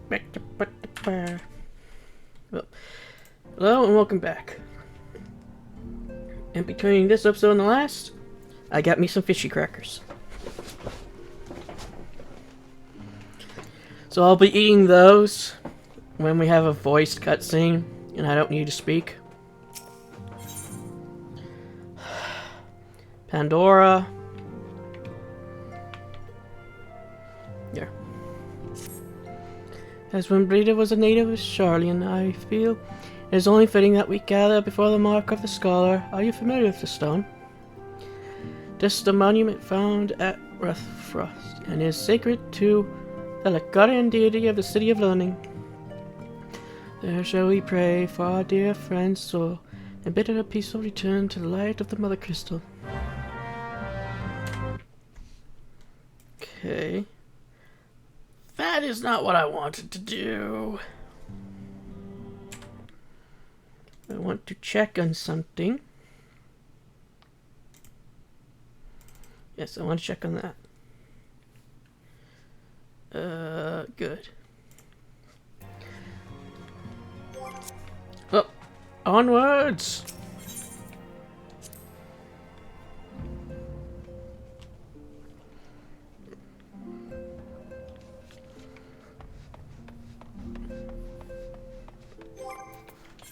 Well, hello and welcome back. And between this episode and the last, I got me some fishy crackers. So I'll be eating those when we have a voiced cutscene and I don't need to speak. Pandora. There. As when Brita was a native of Charlian, I feel it is only fitting that we gather before the mark of the scholar. Are you familiar with the stone? This is the monument found at Frost, and is sacred to the guardian deity of the city of learning. There shall we pray for our dear friend's soul, and bid it a peaceful return to the light of the Mother Crystal. Okay. That is not what I wanted to do. I want to check on something. Yes, I want to check on that. Good. Oh, onwards!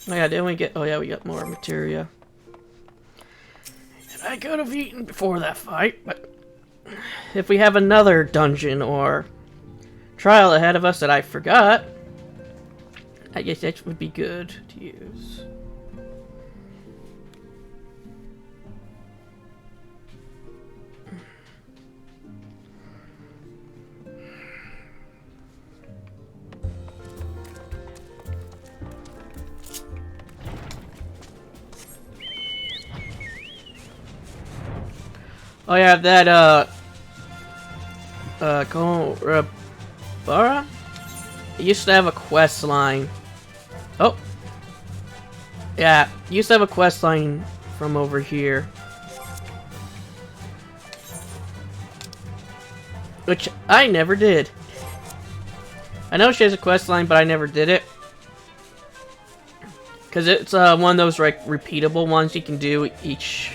Oh yeah, didn't we get... Oh yeah, we got more materia. And I could have eaten before that fight, but... If we have another dungeon or trial ahead of us that I forgot, I guess that would be good to use. Oh yeah, that Korabara? It used to have a quest line. Oh! Yeah, it used to have a quest line from over here. Which I never did. I know she has a quest line, but I never did it. Because it's one of those like repeatable ones you can do each...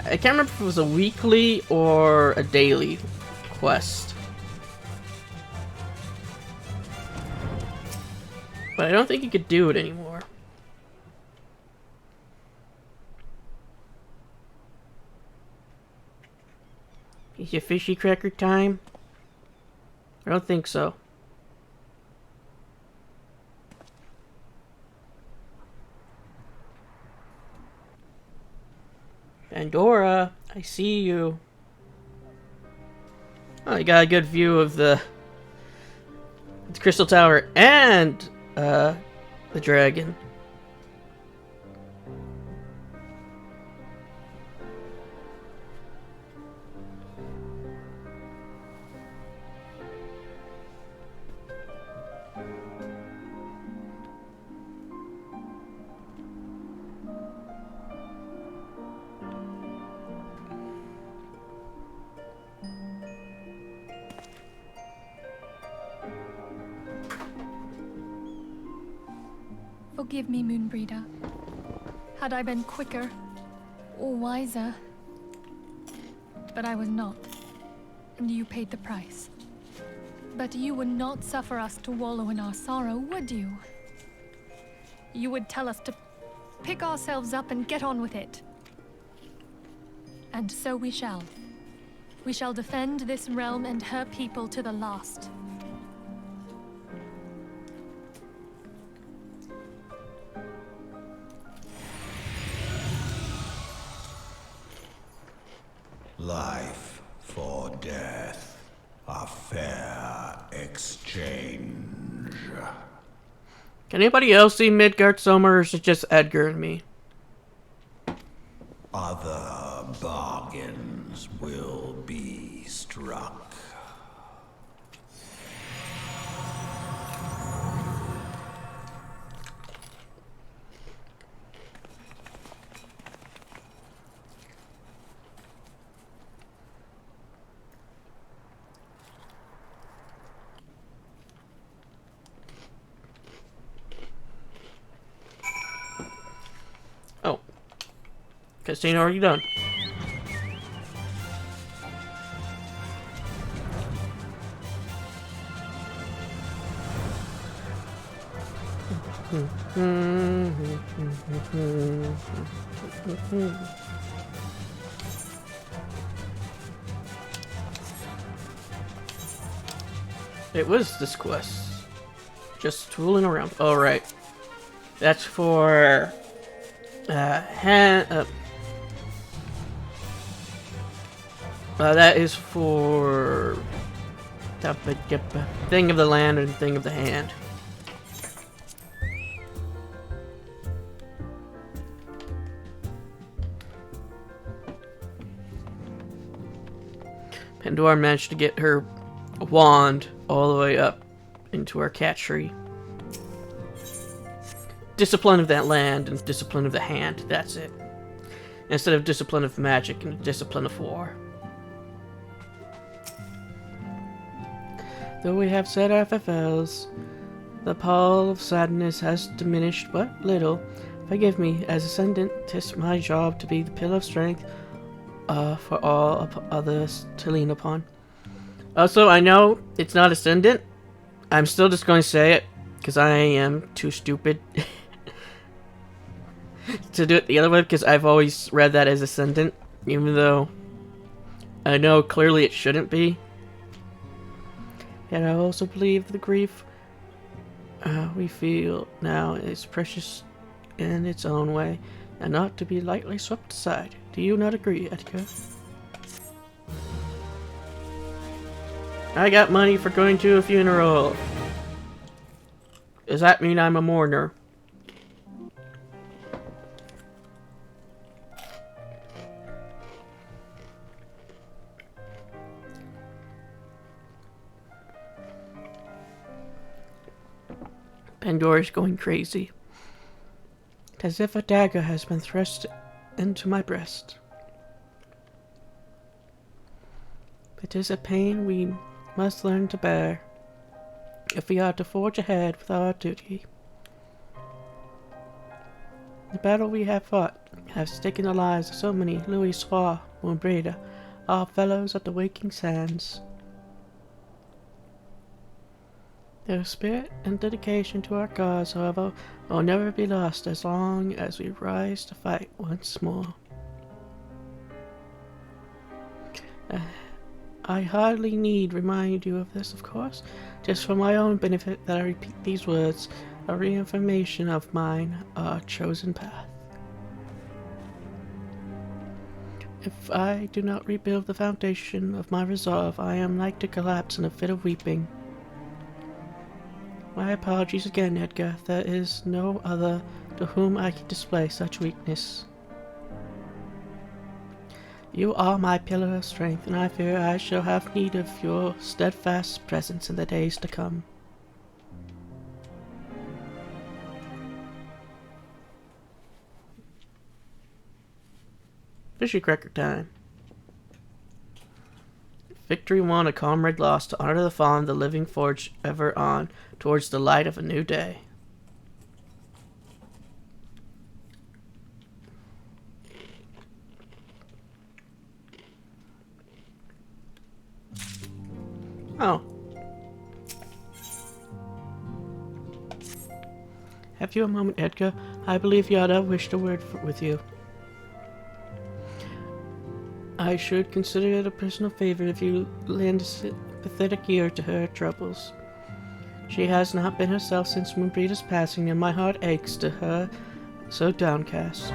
I can't remember if it was a weekly or a daily quest. But I don't think you could do it anymore. Is it fishy cracker time? I don't think so. Pandora, I see you. Oh, you got a good view of the Crystal Tower and the dragon. Forgive me, Moonbreeder. Had I been quicker or wiser, but I was not, and you paid the price. But you would not suffer us to wallow in our sorrow, would you? You would tell us to pick ourselves up and get on with it. And so we shall. We shall defend this realm and her people to the last. Life for death, a fair exchange. Can anybody else see Midgard Sommer, or is it just Edgar and me? Other bargains will be struck. Cutscene already done. It was this quest. Just tooling around. All right. That's for that is for the thing of the land and thing of the hand. Pandora managed to get her wand all the way up into her cat tree. Discipline of that land and discipline of the hand, that's it. Instead of discipline of magic and discipline of war. Though we have said our farewells, the pall of sadness has diminished but little. Forgive me, as Ascendant, 'tis my job to be the pillar of strength for all others to lean upon. Also, I know it's not Ascendant. I'm still just going to say it, because I am too stupid to do it the other way, because I've always read that as Ascendant, even though I know clearly it shouldn't be. Yet I also believe the grief we feel now is precious in its own way, and not to be lightly swept aside. Do you not agree, Edgar? I got money for going to a funeral. Does that mean I'm a mourner? Pandora's going crazy. It's as if a dagger has been thrust into my breast. It is a pain we must learn to bear if we are to forge ahead with our duty. The battle we have fought has taken the lives of so many. Louis Soir, Montbreda, our fellows at the Waking Sands. Their spirit and dedication to our cause, however, will never be lost as long as we rise to fight once more. I hardly need remind you of this, of course, just for my own benefit that I repeat these words, a reaffirmation of mine, our chosen path. If I do not rebuild the foundation of my resolve, I am like to collapse in a fit of weeping. My apologies again, Edgar. There is no other to whom I can display such weakness. You are my pillar of strength, and I fear I shall have need of your steadfast presence in the days to come. Fishy cracker time. Victory won, a comrade lost, to honor the fallen, the living forge ever on, towards the light of a new day. Oh. Have you a moment, Edgar? I believe Yada wished a word with you. I should consider it a personal favor if you lend a sympathetic ear to her troubles. She has not been herself since Moonbreeder's passing, and my heart aches to her so downcast.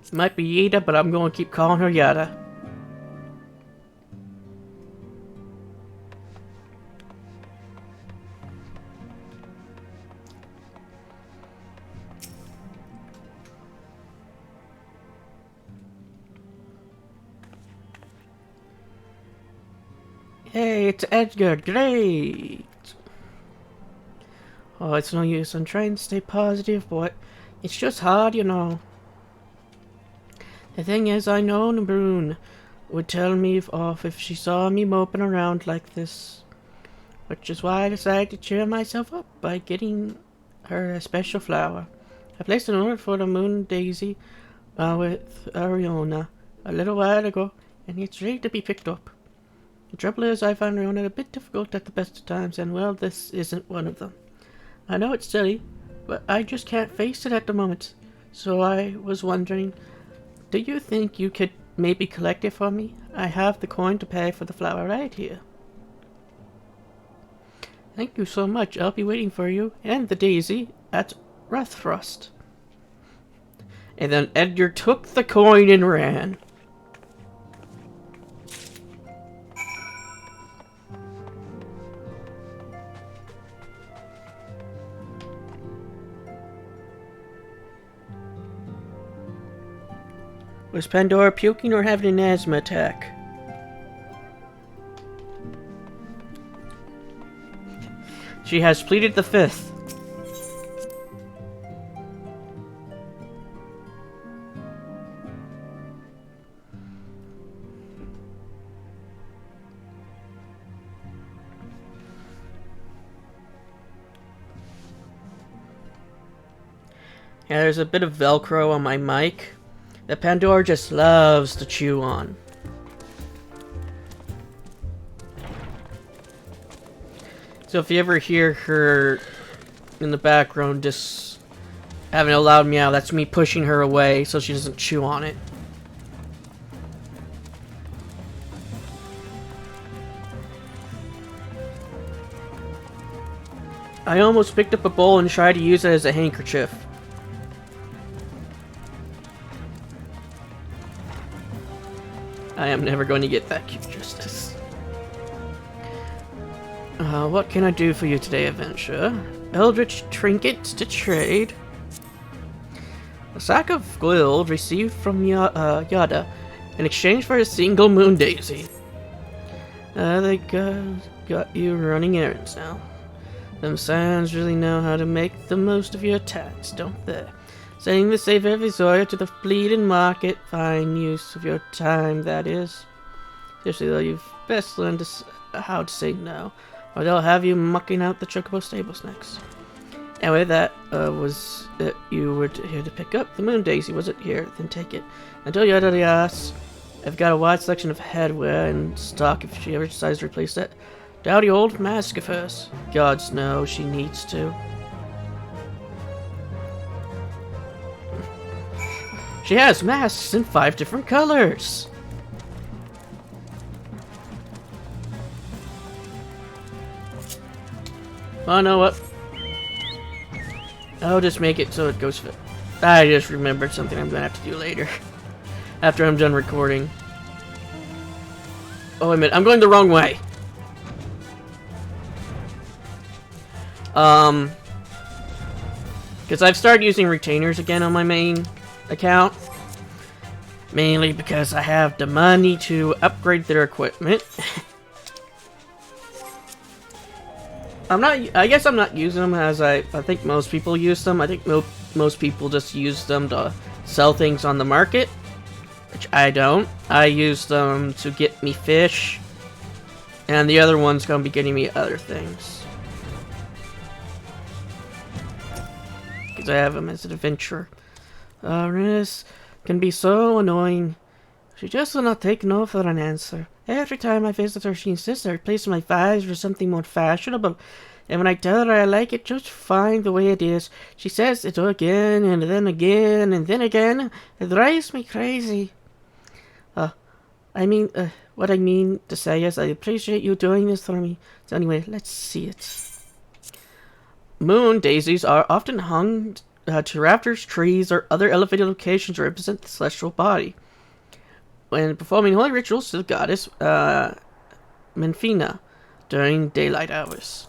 It might be Yada, but I'm going to keep calling her Yada. Hey, it's Edgar. Great! Oh, it's no use. I'm trying to stay positive, but it's just hard, you know. The thing is, I know Nabrun would tell me off if she saw me moping around like this. Which is why I decided to cheer myself up by getting her a special flower. I placed an order for the moon daisy with Ariona a little while ago, and it's ready to be picked up. The trouble is, I find Ariona a bit difficult at the best of times, and well, this isn't one of them. I know it's silly, but I just can't face it at the moment. So I was wondering, do you think you could maybe collect it for me? I have the coin to pay for the flower right here. Thank you so much. I'll be waiting for you and the daisy at Rathfrost. And then Edgar took the coin and ran. Was Pandora puking or having an asthma attack? She has pleaded the fifth. Yeah, there's a bit of Velcro on my mic that Pandora just loves to chew on. So if you ever hear her in the background just having a loud meow, that's me pushing her away so she doesn't chew on it. I almost picked up a bowl and tried to use it as a handkerchief. I am never going to get that cute justice. What can I do for you today, adventurer? Eldritch trinkets to trade. A sack of gold received from Yada in exchange for a single moon daisy. They got you running errands now. Them Scions really know how to make the most of your attacks, don't they? Saying to save every Zoya to the bleeding market. Fine use of your time, that is. Seriously though, you've best learn how to say no, or they'll have you mucking out the Chocobo stables next. Anyway, that was it you were here to pick up. The moon daisy, was it? Here, then take it. Until you're out of the ass, I've got a wide selection of headwear in stock if she ever decides to replace that dowdy old mask of hers. Gods know she needs to. She has masks in 5 different colors! Oh, know what? I'll just make it so it goes fit. I just remembered something I'm gonna have to do later. After I'm done recording. Oh, wait a minute. I'm going the wrong way! Because I've started using retainers again on my main account, mainly because I have the money to upgrade their equipment. I guess I'm not using them as I think most people use them. I think most people just use them to sell things on the market, which I don't. I use them to get me fish, and the other one's gonna be getting me other things. Because I have them as an adventurer. Renus can be so annoying. She just will not take no for an answer. Every time I visit her, she insists I replace my vibes for something more fashionable. And when I tell her I like it just fine the way it is, she says it again and then again and then again. It drives me crazy. What I mean to say is I appreciate you doing this for me. So anyway, let's see it. Moon daisies are often hung to rafters, trees, or other elevated locations to represent the celestial body. When performing holy rituals to the goddess Menfina during daylight hours.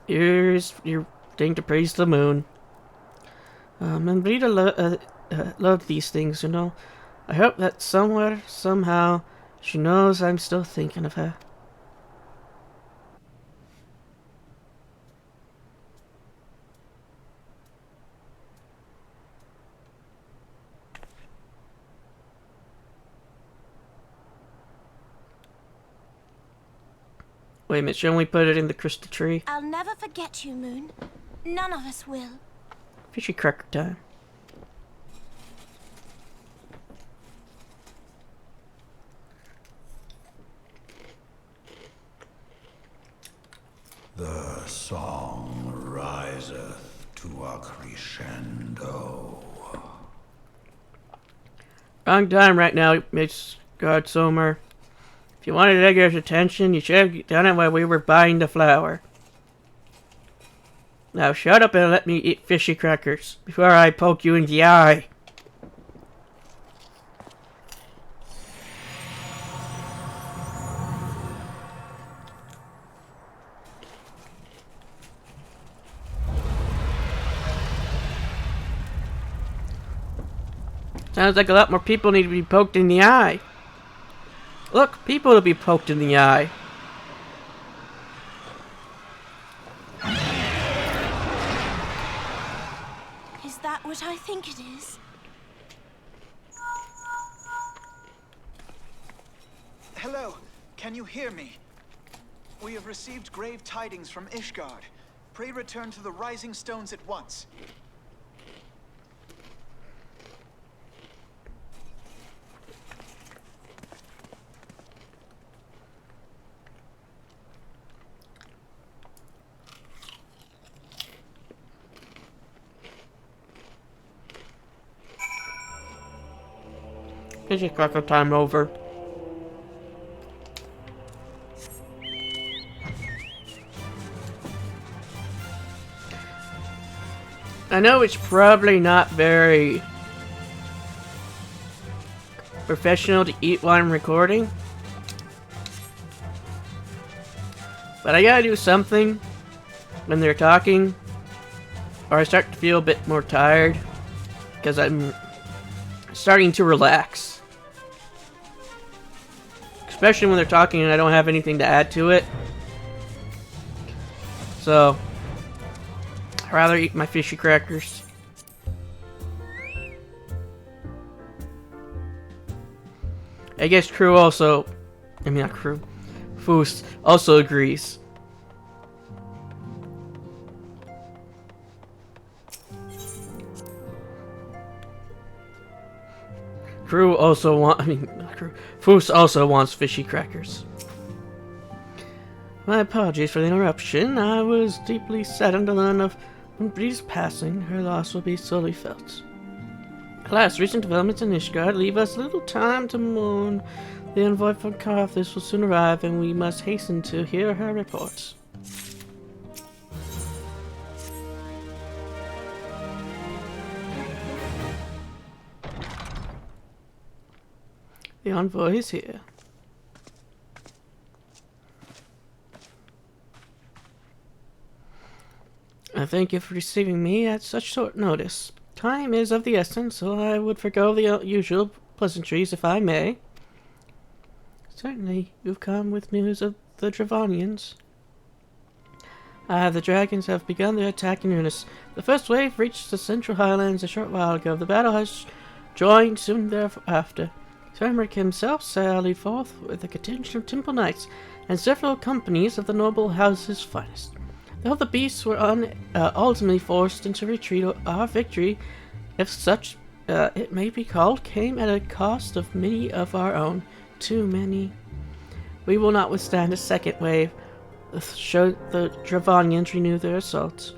Here's your thing to praise the moon. Membrita loved these things, you know. I hope that somewhere, somehow, she knows I'm still thinking of her. Wait a minute, shouldn't we put it in the crystal tree? I'll never forget you, Moon. None of us will. Fishy cracker time. The song riseth to a crescendo. Wrong time right now, Miss God Somer. If you wanted Edgar's attention, you should have done it while we were buying the flower. Now shut up and let me eat fishy crackers before I poke you in the eye. Sounds like a lot more people need to be poked in the eye. Look, people will be poked in the eye. Is that what I think it is? Hello, can you hear me? We have received grave tidings from Ishgard. Pray return to the Rising Stones at once. Fishy cracker time over. I know it's probably not very professional to eat while I'm recording, but I gotta do something when they're talking, or I start to feel a bit more tired because I'm starting to relax. Especially when they're talking and I don't have anything to add to it. So, I'd rather eat my fishy crackers. I guess Crew also... I mean, not Crew. Foos also agrees. Crew also want... I mean, not Crew. Foos also wants fishy crackers. My apologies for the interruption. I was deeply saddened to learn of Bree's passing. Her loss will be sorely felt. Alas, recent developments in Ishgard leave us little time to mourn. The envoy from Carthage will soon arrive, and we must hasten to hear her reports. The envoy is here. I thank you for receiving me at such short notice. Time is of the essence, so I would forgo the usual pleasantries if I may. Certainly, you've come with news of the Dravonians. The dragons have begun their attack in earnest. The first wave reached the central highlands a short while ago. The battle has joined soon thereafter. Sir Emmerich himself sallied forth with a contingent of temple knights and several companies of the noble house's finest. Though the beasts were ultimately forced into retreat, our victory, if such it may be called, came at a cost of many of our own. Too many. We will not withstand a second wave. Show the Dravonians renew their assaults.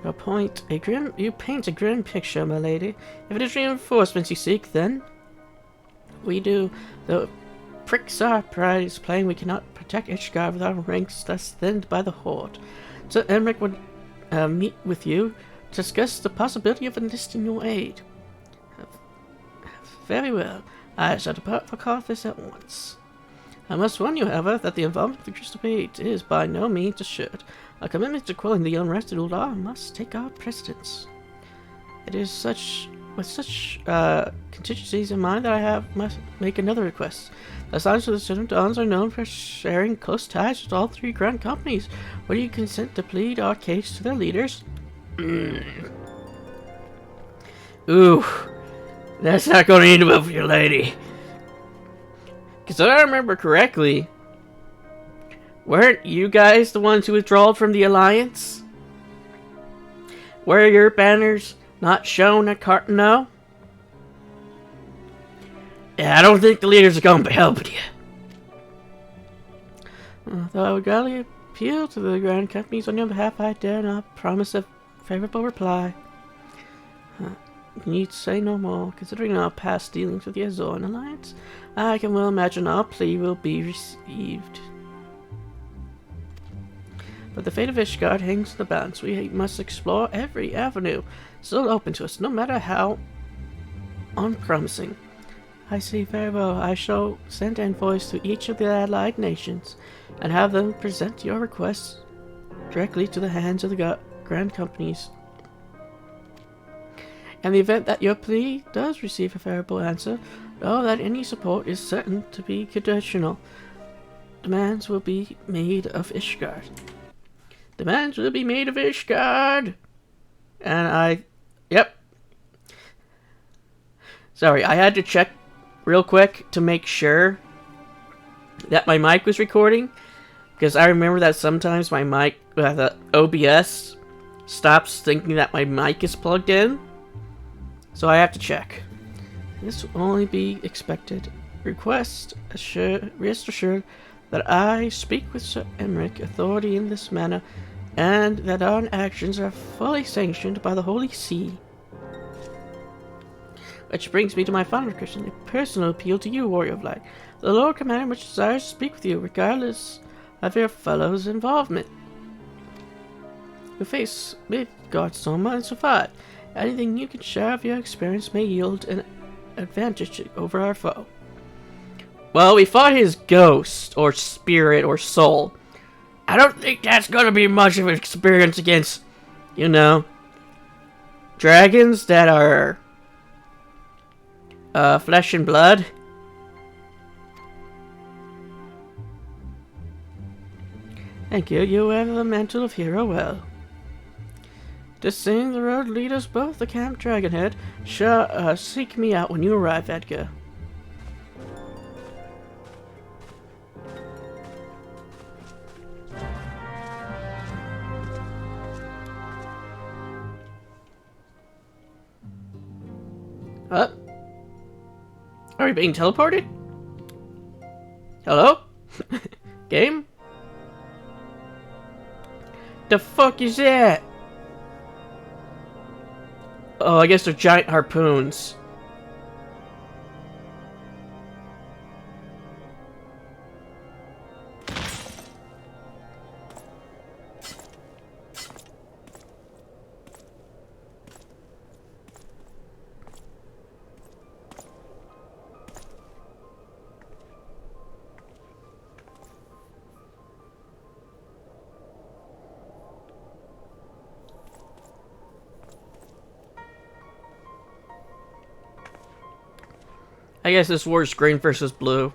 You paint a grim picture, my lady. If it is reinforcements you seek, then we do. The pricks our pride is plain. We cannot protect Ishgard with our ranks thus thinned by the horde. So Emmerich would meet with you to discuss the possibility of enlisting your aid. Very well. I shall depart for Carthage at once. I must warn you, however, that the involvement of the Crystal Page is by no means assured. Our commitment to quelling the unrest in Uldar must take our precedence. It is with such contingencies in mind that I must make another request. The Sons of the Son of Dawns are known for sharing close ties with all three grand companies. Will you consent to plead our case to their leaders? Ooh, that's not going to end well for your lady. Because if I remember correctly, Weren't you guys the ones who withdrawed from the Alliance? Were your banners not shown at Cartano? Yeah, I don't think the leaders are going to be helping you. Though I would gladly appeal to the Grand Companies on your behalf, I dare not promise a favorable reply. You need say no more. Considering our past dealings with the Azoran Alliance, I can well imagine our plea will be received. But the fate of Ishgard hangs in the balance. We must explore every avenue still open to us, no matter how unpromising. I see very well. I shall send envoys to each of the allied nations and have them present your requests directly to the hands of the Grand Companies. In the event that your plea does receive a favorable answer, know that any support is certain to be conditional. Demands will be made of Ishgard. Demands will be made of Ishgard! And yep. Sorry, I had to check real quick to make sure that my mic was recording, because I remember that sometimes my mic, the OBS, stops thinking that my mic is plugged in. So I have to check. This will only be expected. Rest assured that I speak with Sir Emmerich authority in this manner, and that our actions are fully sanctioned by the Holy See. Which brings me to my final question, a personal appeal to you, Warrior of Light. The Lord Commander much desires to speak with you, regardless of your fellow's involvement. You face Midgardstorm and survive. Anything you can share of your experience may yield an advantage over our foe. Well, we fought his ghost, or spirit, or soul. I don't think that's gonna be much of an experience against, dragons that are flesh and blood. Thank you. You have the mantle of hero well. To sing the road lead us both to Camp Dragonhead. Seek me out when you arrive, Edgar. Are we being teleported? Hello? Game? The fuck is that? Oh, I guess they're giant harpoons. I guess this war is green versus blue.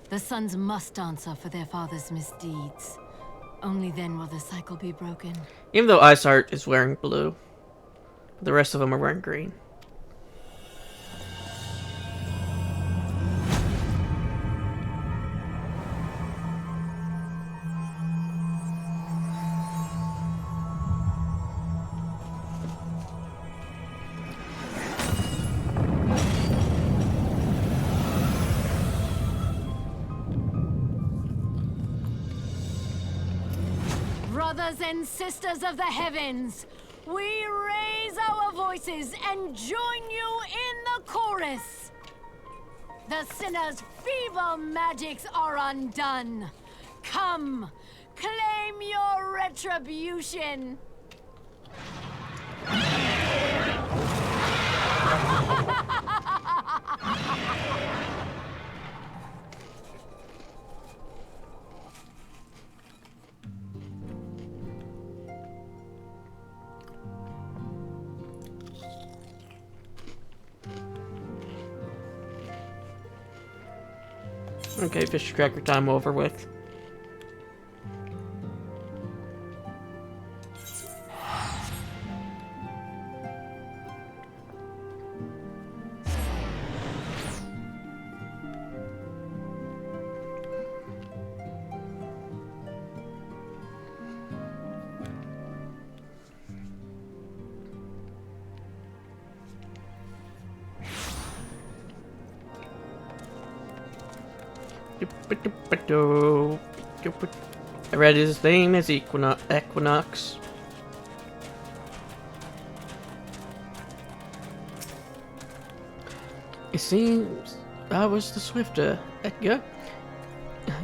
The sons must answer for their father's misdeeds. Only then will the cycle be broken. Even though Iceheart is wearing blue, the rest of them are wearing green. Brothers and sisters of the heavens, we raise our voices and join you in the chorus. The sinner's feeble magics are undone. Come, claim your retribution. Okay, fish cracker time over with. I read his name as Equinox. It seems I was the swifter, Edgar.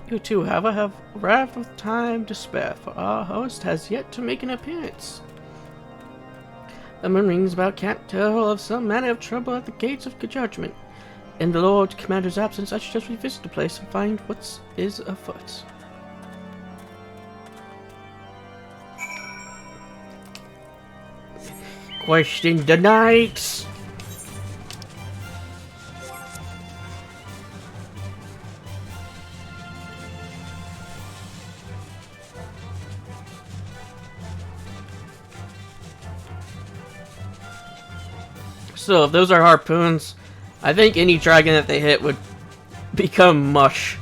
You two, however, have arrived with time to spare, for our host has yet to make an appearance. The moon rings about can't tell of some manner of trouble at the gates of judgment. In the Lord Commander's absence, I suggest we visit the place and find what is afoot. Question denied! So, if those are harpoons, I think any dragon that they hit would become mush.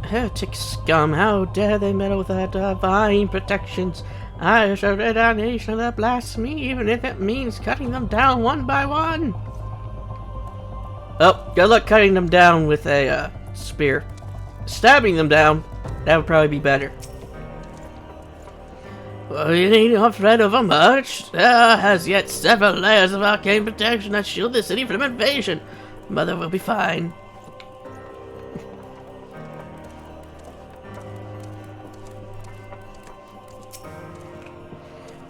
Heretic scum, how dare they meddle with our divine protections? I shall rid our nation of their blasphemy, even if it means cutting them down one by one. Oh, good luck cutting them down with a spear. Stabbing them down, that would probably be better. Well, you need not fret over much. There has yet several layers of arcane protection that shield the city from invasion. Mother will be fine.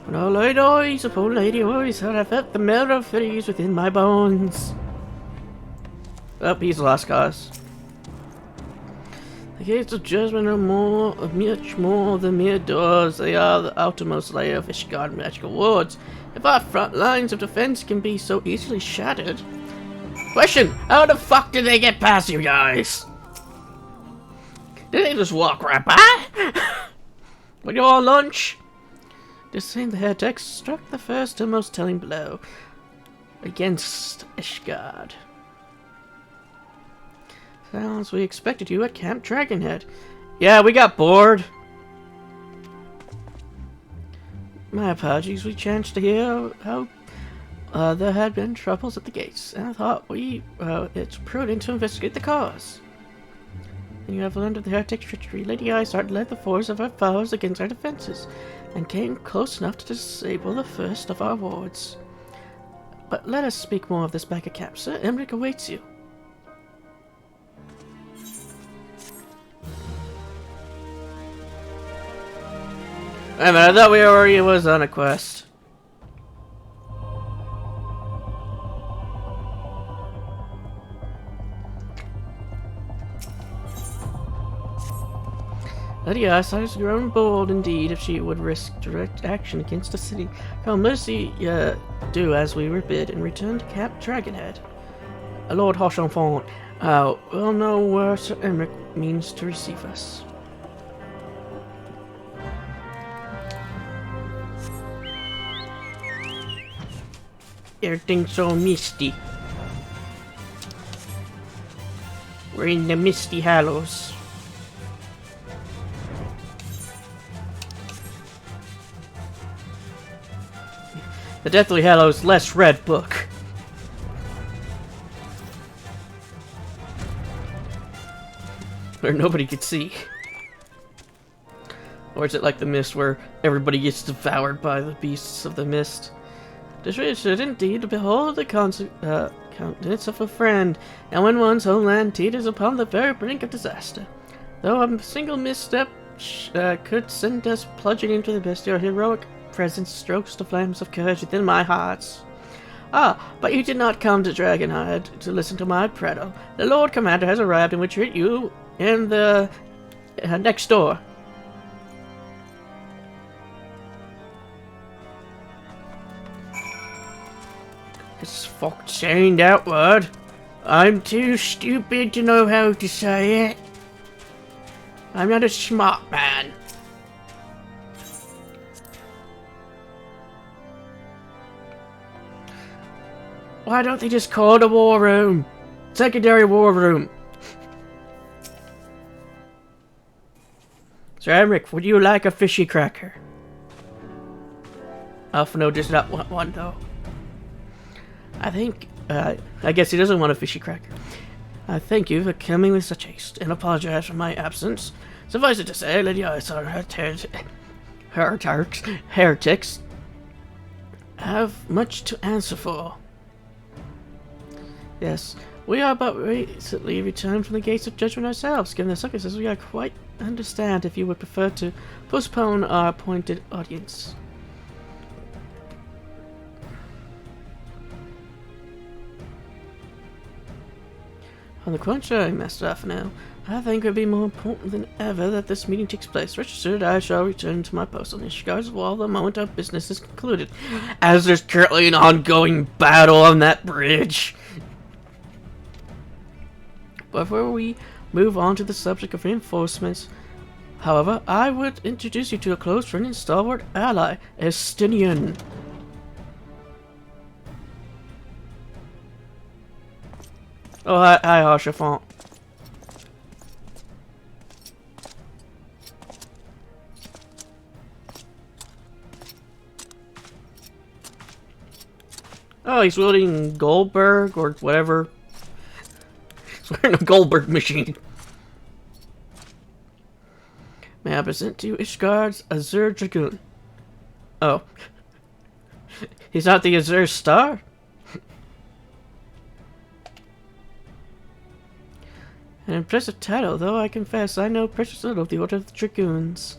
No lady always, a poor lady always, I felt the murder of fairies within my bones. Oh, he's a lost cause. The gates of judgment are much more than mere doors. They are the outermost layer of Ishgard magical wards. If our front lines of defense can be so easily shattered... Question! How the fuck did they get past you guys? Did they just walk right by? With your lunch? This same the heretics struck the first and most telling blow against Ishgard. Sounds we expected you at Camp Dragonhead. Yeah, we got bored. My apologies, we chanced to hear how there had been troubles at the gates, and I thought it's prudent to investigate the cause. And you have learned of the heretics' treachery. Lady Isart led the force of our foes against our defenses, and came close enough to disable the first of our wards. But let us speak more of this back at camp. Sir Emmerich awaits you. Wait a minute, I thought we already was on a quest. Lady Isart has grown bold indeed if she would risk direct action against the city. Come, let us do as we were bid and return to Camp Dragonhead. Lord Hochefort, we'll know where Sir Emmerich means to receive us. Everything's so misty. We're in the Misty Hallows. The Deathly Hallows less read book. Where nobody could see. Or is it like the Mist where everybody gets devoured by the beasts of the mist? This should indeed behold the countenance of a friend, and when one's homeland teeters upon the very brink of disaster. Though a single misstep could send us plunging into the abyss, your heroic presence strokes the flames of courage within my heart. Ah, but you did not come to Dragonhead to listen to my prattle. The Lord Commander has arrived and will treat you in the next door. It's fucked saying that word. I'm too stupid to know how to say it. I'm not a smart man. Why don't they just call the war room? Secondary war room. Sir Emmerich, would you like a fishy cracker? Alphino does not want one though. I think I guess he doesn't want a fishy cracker. I thank you for coming with such haste, and apologize for my absence. Suffice it to say, Lady Isar heretics have much to answer for. Yes, we are but recently returned from the gates of judgment ourselves. Given the circumstances, we are quite understand if you would prefer to postpone our appointed audience. On the contrary, Master Afanel, I think it would be more important than ever that this meeting takes place. Rest assured, I shall return to my post on Ishgar's wall the moment our business is concluded, as there's currently an ongoing battle on that bridge. Before we move on to the subject of reinforcements, however, I would introduce you to a close friend and stalwart ally, Estinian. Oh, hi, Archifant. Oh, he's wielding Goldberg or whatever. He's wearing a Goldberg machine. May I present to you Ishgard's Azure Dragoon? Oh. He's not the Azure Star? An impressive title, though I confess I know precious little of the Order of the Dragoons.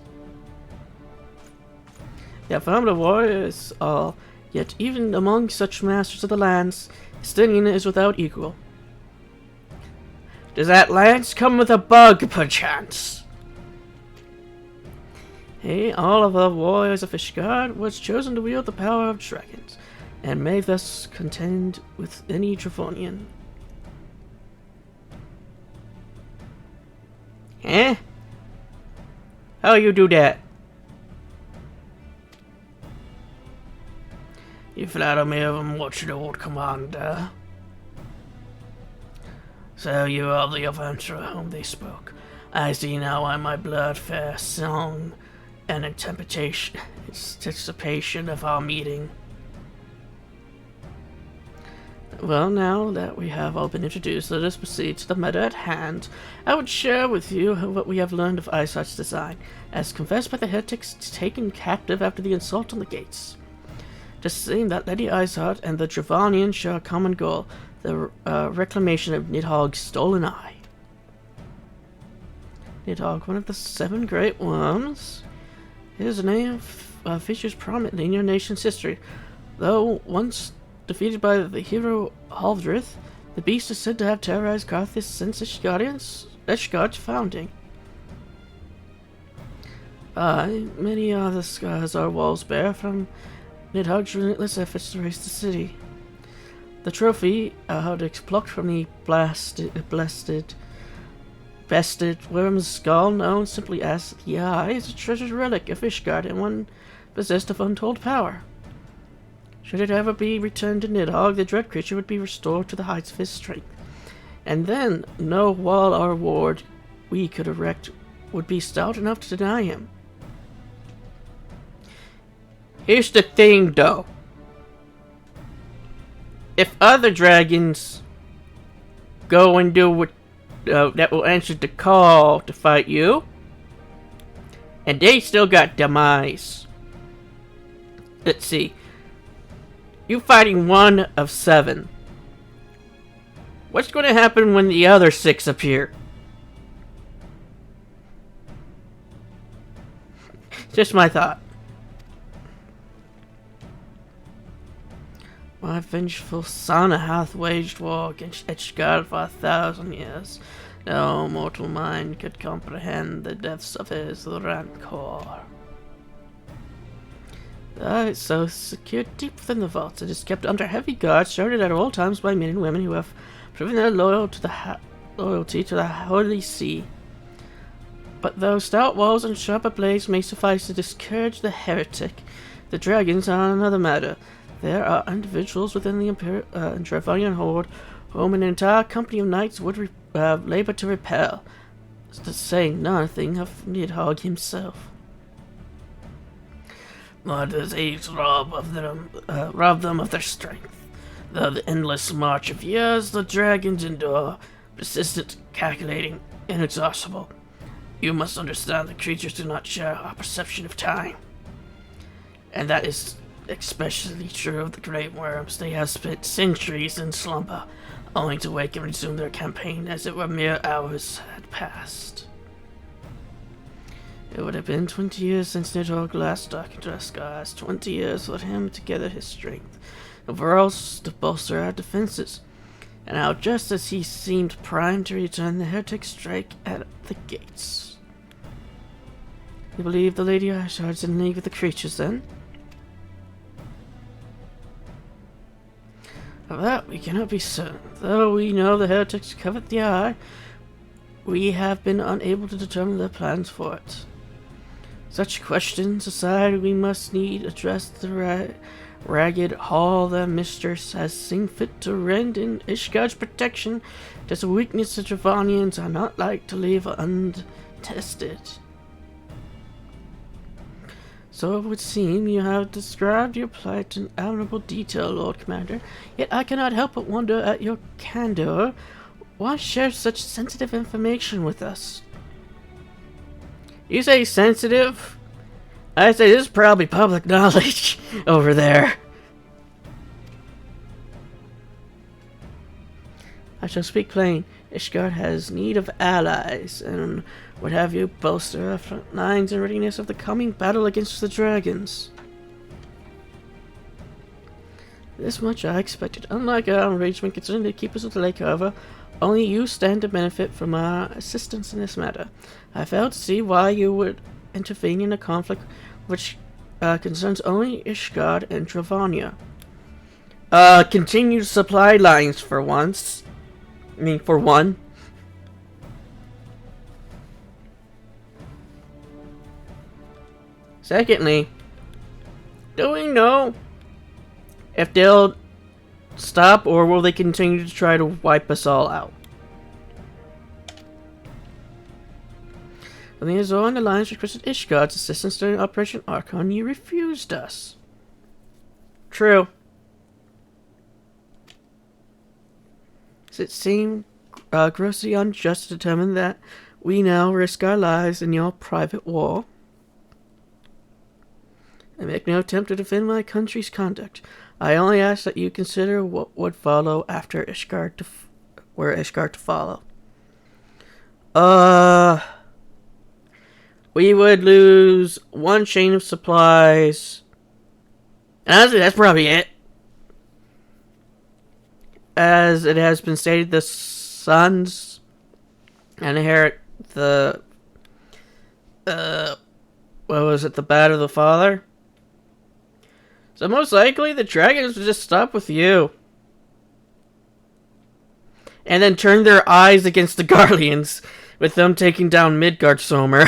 The formidable warriors all, yet even among such masters of the lands, Estinian is without equal. Does that lance come with a bug, perchance? He, all of the warriors of Ishgard, was chosen to wield the power of dragons, and may thus contend with any Dravonian. Eh? How you do that? You flatter me of much, Lord Commander. So you are the adventurer whom they spoke. I see now why my blood fair song and anticipation of our meeting. Well, now that we have all been introduced, let us proceed to the matter at hand. I would share with you what we have learned of Isar's design, as confessed by the heretics taken captive after the assault on the gates. It seems that Lady Isard and the Dravonian share a common goal, the reclamation of Nidhogg's stolen eye. Nidhogg, one of the 7 great worms? His name features prominently in your nation's history, though once defeated by the hero Haldrith, the beast is said to have terrorized Carthage since Ishgard's founding. Many are the scars our walls bear from Nidhogg's relentless efforts to raise the city. The trophy, Haldrith plucked from the bested worm's skull, known simply as the Eye, is a treasured relic of Ishgard and one possessed of untold power. Should it ever be returned to Nidhogg, the dread creature would be restored to the heights of his strength. And then, no wall or ward we could erect would be stout enough to deny him. Here's the thing, though. If other dragons go and do what that will answer the call to fight you, and they still got demise. Let's see. You fighting 1 of 7. What's going to happen when the other 6 appear? Just my thought. My vengeful son hath waged war against Ishgard for 1,000 years. No mortal mind could comprehend the depths of his rancor. So secured deep within the vaults, it is kept under heavy guard, shrouded at all times by men and women who have proven their loyalty to the Holy See. But though stout walls and sharper blades may suffice to discourage the heretic, the dragons are another matter. There are individuals within the Dravonian horde whom an entire company of knights would labor to repel, to say nothing of Nidhogg himself. Nor does age rob them of their strength. Though the endless march of years the dragons endure, persistent, calculating, inexhaustible. You must understand the creatures do not share our perception of time. And that is especially true of the great worms. They have spent centuries in slumber, only to wake and resume their campaign as it were mere hours had passed. It would have been 20 years since Nidhogg last darkened our skies, 20 years for him to gather his strength, and for us to bolster our defenses. And now, just as he seemed primed to return, the heretics strike at the gates. You believe the Lady Ishard is in league with the creatures, then? Of that we cannot be certain. Though we know the heretics covet the eye, we have been unable to determine their plans for it. Such questions aside, we must need address the ragged hall their mistress has seen fit to rend in Ishgard's protection. It is a weakness the Travanians are not like to leave untested. So it would seem you have described your plight in admirable detail, Lord Commander, yet I cannot help but wonder at your candor. Why share such sensitive information with us? You say sensitive? I say this is probably public knowledge over there. I shall speak plain. Ishgard has need of allies, and would have you bolster our front lines in readiness of the coming battle against the dragons. This much I expected. Unlike our arrangement concerning the keepers of the lake, however, only you stand to benefit from our assistance in this matter. I fail to see why you would intervene in a conflict which concerns only Ishgard and Travania. Continued supply lines for once. For one. Secondly, do we know if they'll stop, or will they continue to try to wipe us all out? When the Azoran Alliance requested Ishgard's assistance during Operation Archon, you refused us. True. Does it seem grossly unjust to determine that we now risk our lives in your private war? I make no attempt to defend my country's conduct. I only ask that you consider what would follow after Ishgard were Ishgard to follow. We would lose one chain of supplies. And honestly, that's probably it. As it has been stated, the sons inherit the the bat of the father. So most likely the dragons will just stop with you. And then turn their eyes against the Guardians, with them taking down Midgard Sommer.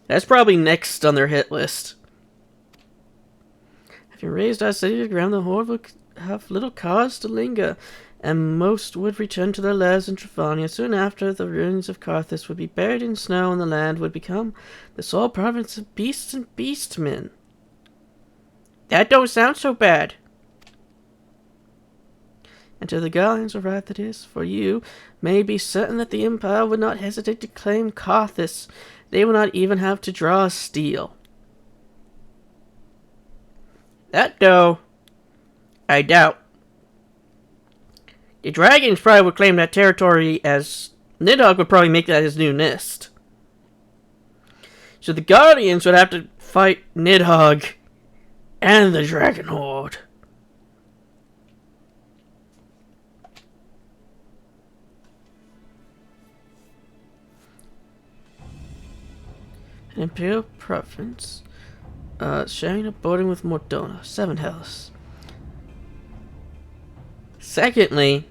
That's probably next on their hit list. Having raised our city to the ground, the Horde would have little cause to linger, and most would return to their lairs in Travania. Soon after, the ruins of Karthus would be buried in snow, and the land would become the sole province of beasts and beastmen. That don't sound so bad. Until the Guardians arrive, that is, for you may be certain that the Empire would not hesitate to claim Karthus. They will not even have to draw steel. That, though, I doubt. The dragons probably would claim that territory as Nidhogg would probably make that his new nest. So the Guardians would have to fight Nidhogg and the Dragon Horde. An Imperial province. Sharing a border with Mordona. 7 hells. Secondly,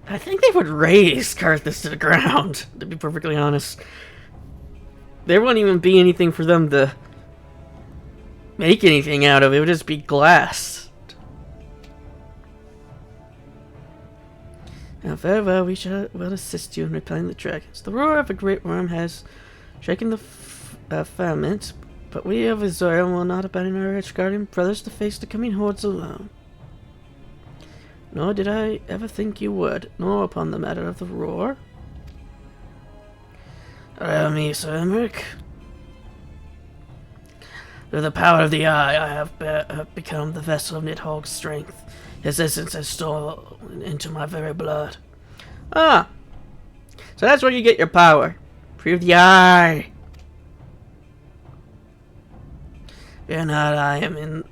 I think they would raise Karthus to the ground, to be perfectly honest. There wouldn't even be anything for them to make anything out of. It would just be glass. Now, very well, we shall assist you in repelling the dragons. The roar of a great worm has shaken the firmament, But we of Azorian will not abandon our Ishgardian brothers to face the coming hordes alone. Nor did I ever think you would, nor upon the matter of the roar. Allow me, Sir Emmerich. Through the power of the Eye, I have become the vessel of Nidhogg's strength. His essence has stolen into my very blood. Ah! So that's where you get your power. Through the Eye! Fear not, I am in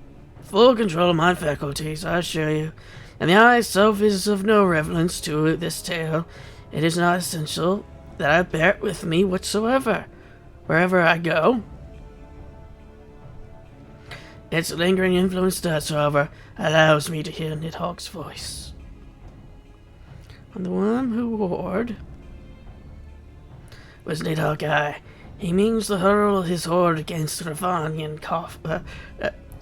full control of my faculties, I assure you. And the Eye itself is of no relevance to this tale. It is not essential that I bear it with me whatsoever, wherever I go. Its lingering influence does, however, allows me to hear Nidhogg's voice. And the one who warred was Nidhogg Eye. He means to hurl his horde against Ravanian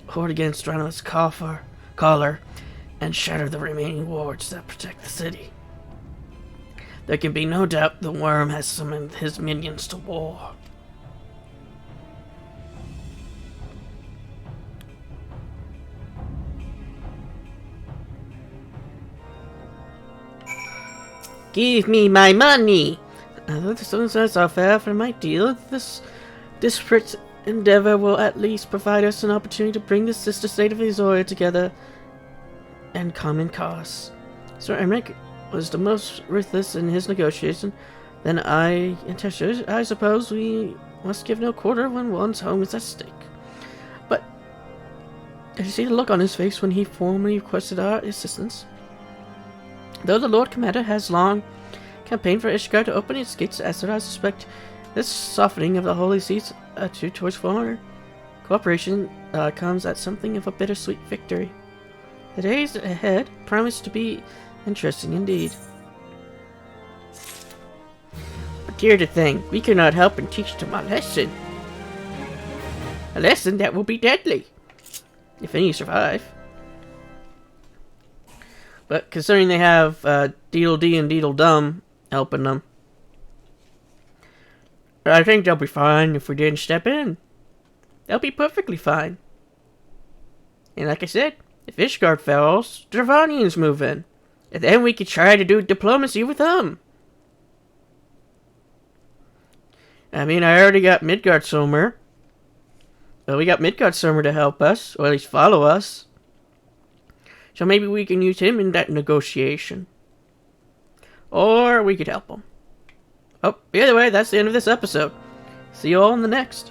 horde against Ranulph's collar, and shatter the remaining wards that protect the city. There can be no doubt the worm has summoned his minions to war. Give me my money! Although the circumstances are fair for my deal, this desperate endeavor will at least provide us an opportunity to bring the sister state of Azoria together and common cause. Sir Emmerich was the most ruthless in his negotiation. Then I suppose we must give no quarter when one's home is at stake. But did you see the look on his face when he formally requested our assistance? Though the Lord Commander has long campaigned for Ishgard to open its gates to Azeroth, I suspect this softening of the Holy Seat's attitude towards former cooperation comes at something of a bittersweet victory. The days ahead promise to be interesting indeed. But here's the thing, we cannot help and teach them a lesson. A lesson that will be deadly, if any survive. But considering they have Deedle-Dee and Deedle-Dum helping them, I think they'll be fine if we didn't step in. They'll be perfectly fine. And like I said, if Ishgard fails, Dravanians move in. And then we could try to do diplomacy with them. I mean, I already got Midgardsormr. But we got Midgardsormr to help us, or at least follow us. So maybe we can use him in that negotiation. Or we could help him. Oh, either way, that's the end of this episode. See you all in the next.